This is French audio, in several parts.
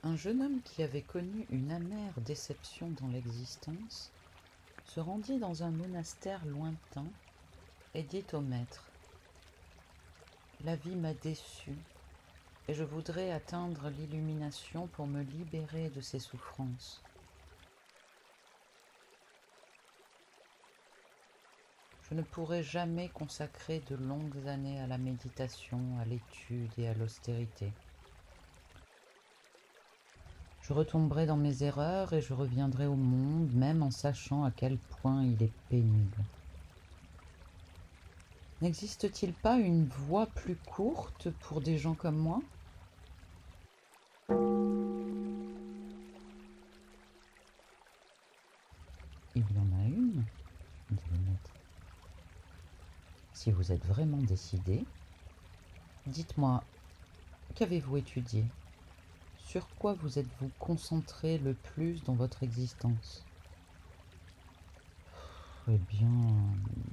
Un jeune homme qui avait connu une amère déception dans l'existence se rendit dans un monastère lointain et dit au maître : « La vie m'a déçu et je voudrais atteindre l'illumination pour me libérer de ces souffrances. Je ne pourrai jamais consacrer de longues années à la méditation, à l'étude et à l'austérité. Je retomberai dans mes erreurs et je reviendrai au monde, même en sachant à quel point il est pénible. N'existe-t-il pas une voie plus courte pour des gens comme moi ? » Il y en a une, dit le maître. Si vous êtes vraiment décidé, dites-moi, qu'avez-vous étudié ? Sur quoi vous êtes-vous concentré le plus dans votre existence ? Eh bien,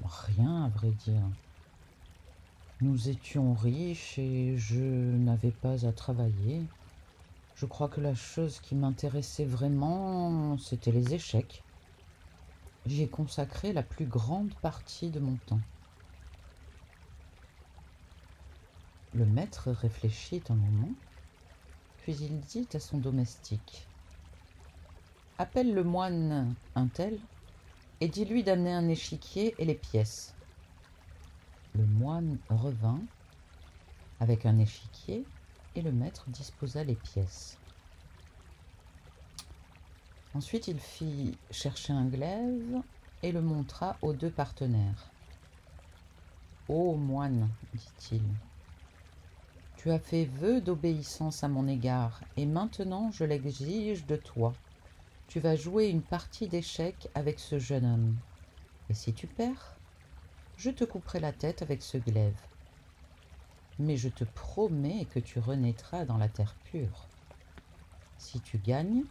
rien à vrai dire. Nous étions riches et je n'avais pas à travailler. Je crois que la chose qui m'intéressait vraiment, c'était les échecs. J'y ai consacré la plus grande partie de mon temps. Le maître réfléchit un moment, puis il dit à son domestique : « Appelle le moine un tel et dis-lui d'amener un échiquier et les pièces. » Le moine revint avec un échiquier et le maître disposa les pièces. Ensuite, il fit chercher un glaive et le montra aux deux partenaires. « Ô moine, dit-il, tu as fait vœu d'obéissance à mon égard, et maintenant je l'exige de toi. Tu vas jouer une partie d'échecs avec ce jeune homme, et si tu perds, je te couperai la tête avec ce glaive. Mais je te promets que tu renaîtras dans la terre pure. Si tu gagnes,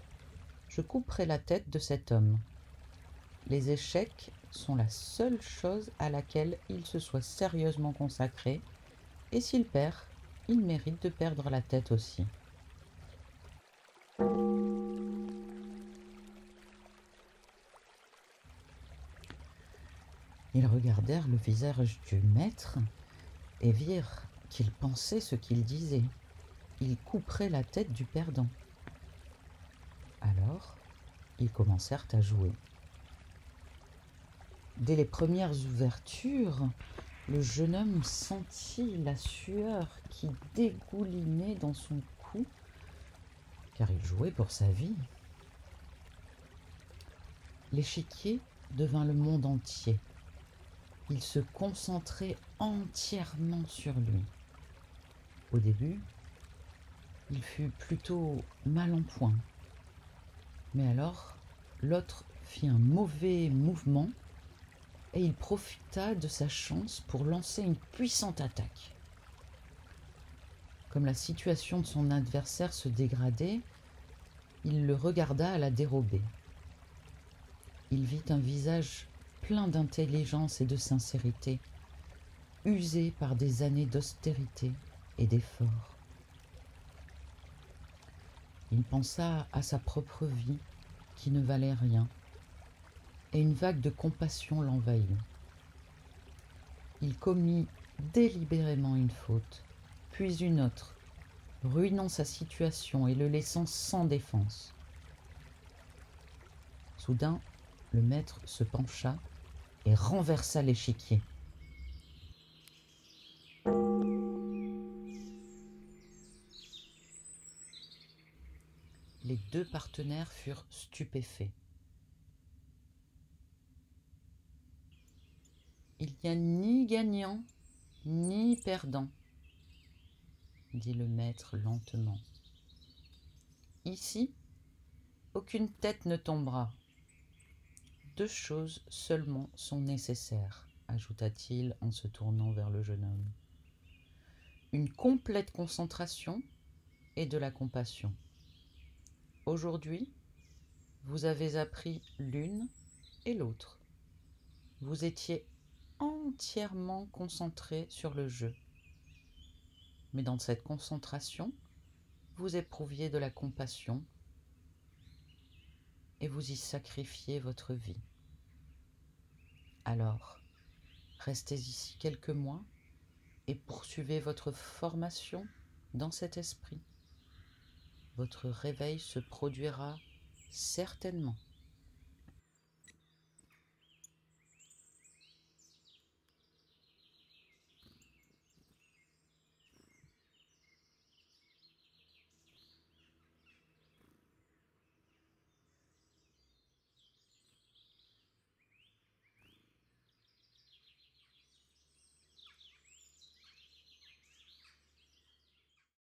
je couperai la tête de cet homme. Les échecs sont la seule chose à laquelle il se soit sérieusement consacré, et s'il perd, il mérite de perdre la tête aussi. » Ils regardèrent le visage du maître et virent qu'il pensait ce qu'il disait. Il couperait la tête du perdant. Alors, ils commencèrent à jouer. Dès les premières ouvertures, le jeune homme sentit la sueur qui dégoulinait dans son cou, car il jouait pour sa vie. L'échiquier devint le monde entier. Il se concentrait entièrement sur lui. Au début, il fut plutôt mal en point. Mais alors, l'autre fit un mauvais mouvement et il profita de sa chance pour lancer une puissante attaque. Comme la situation de son adversaire se dégradait, il le regarda à la dérobée. Il vit un visage plein d'intelligence et de sincérité, usé par des années d'austérité et d'effort. Il pensa à sa propre vie qui ne valait rien, et une vague de compassion l'envahit. Il commit délibérément une faute, puis une autre, ruinant sa situation et le laissant sans défense. Soudain, le maître se pencha et renversa l'échiquier. Les deux partenaires furent stupéfaits. « Il n'y a ni gagnant, ni perdant, » dit le maître lentement. « Ici, aucune tête ne tombera. Deux choses seulement sont nécessaires, » ajouta-t-il en se tournant vers le jeune homme. « Une complète concentration et de la compassion. Aujourd'hui, vous avez appris l'une et l'autre. Vous étiez entièrement concentré sur le jeu. Mais dans cette concentration, vous éprouviez de la compassion et vous y sacrifiez votre vie. Alors, restez ici quelques mois et poursuivez votre formation dans cet esprit. Votre réveil se produira certainement.